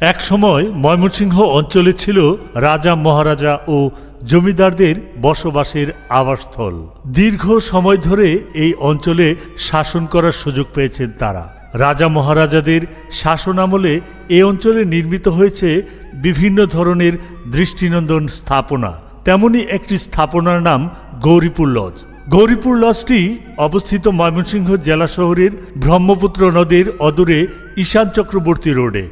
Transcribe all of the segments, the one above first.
এক সময় ময়মনসিংহ অঞ্চলে ছিল রাজা মহারাজা ও জমিদারদের বসবাসের আবাসস্থল। দীর্ঘ সময় ধরে এই অঞ্চলে শাসন করার সুযোগ পেয়েছেন তারা। রাজা মহারাজাদের শাসনামলে এই অঞ্চলে নির্মিত হয়েছে বিভিন্ন ধরনের দৃষ্টিনন্দন স্থাপনা। তেমনি একটি স্থাপনার নাম গৌরীপুর লজ। গৌরীপুর লজটি অবস্থিত ময়মনসিংহ জেলা শহরের ব্রহ্মপুত্র নদীর অদূরে ঈশান চক্রবর্তী রোডে।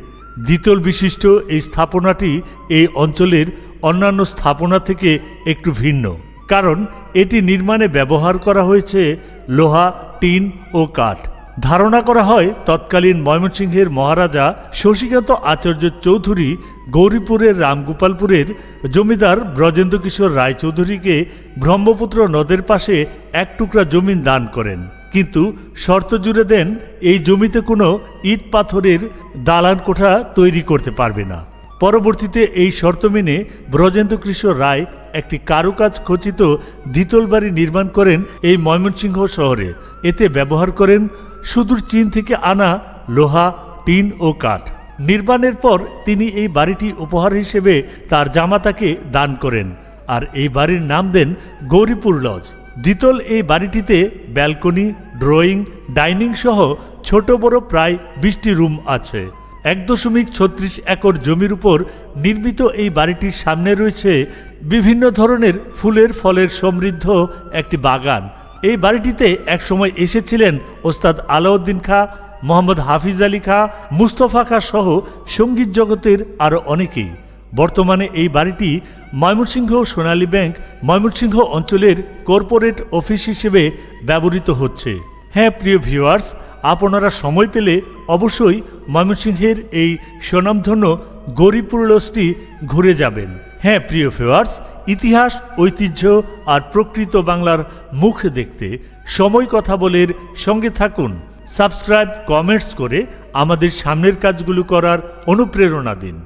দ্বিতল বিশিষ্ট এই স্থাপনাটি এই অঞ্চলের অন্যান্য স্থাপনা থেকে একটু ভিন্ন, কারণ এটি নির্মাণে ব্যবহার করা হয়েছে লোহা, টিন ও কাঠ। ধারণা করা হয় তৎকালীন ময়মনসিংহের মহারাজা শশীকান্ত আচার্য চৌধুরী গৌরীপুরের রামগোপালপুরের জমিদার ব্রজেন্দ্র কিশোর রায়চৌধুরীকে ব্রহ্মপুত্র নদের পাশে এক টুকরা জমি দান করেন, কিন্তু শর্ত জুড়ে দেন এই জমিতে কোনো ইট পাথরের দালান কোঠা তৈরি করতে পারবে না। পরবর্তীতে এই শর্ত মেনে ব্রজেন্দ্র কিশোর রায় একটি কারুকাজ খচিত দ্বিতল বাড়ি নির্মাণ করেন এই ময়মনসিংহ শহরে। এতে ব্যবহার করেন সুদূর চীন থেকে আনা লোহা, টিন ও কাঠ। নির্মাণের পর তিনি এই বাড়িটি উপহার হিসেবে তার জামাতাকে দান করেন, আর এই বাড়ির নাম দেন গৌরীপুর লজ। দ্বিতল এই বাড়িটিতে ব্যালকনি, ড্রয়িং, ডাইনিং সহ ছোট বড় প্রায় 20টি রুম আছে। 1.36 একর জমির উপর নির্মিত এই বাড়িটির সামনে রয়েছে বিভিন্ন ধরনের ফুলের ফলের সমৃদ্ধ একটি বাগান। এই বাড়িটিতে একসময় এসেছিলেন ওস্তাদ আলাউদ্দিন খাঁ, মোহাম্মদ হাফিজ আলী খাঁ, মুস্তফা খাঁ সহ সঙ্গীত জগতের আরও অনেকেই। বর্তমানে এই বাড়িটি ময়মনসিংহ সোনালী ব্যাংক ময়মনসিংহ অঞ্চলের কর্পোরেট অফিস হিসেবে ব্যবহৃত হচ্ছে। হ্যাঁ প্রিয় ভিউয়ার্স, আপনারা সময় পেলে অবশ্যই ময়মনসিংহের এই স্বনামধন্য গৌরীপুর লজটি ঘুরে যাবেন। হ্যাঁ প্রিয় ভিউয়ার্স, ইতিহাস, ঐতিহ্য আর প্রকৃত বাংলার মুখ দেখতে সময় কথা বলের সঙ্গে থাকুন। সাবস্ক্রাইব, কমেন্টস করে আমাদের সামনের কাজগুলো করার অনুপ্রেরণা দিন।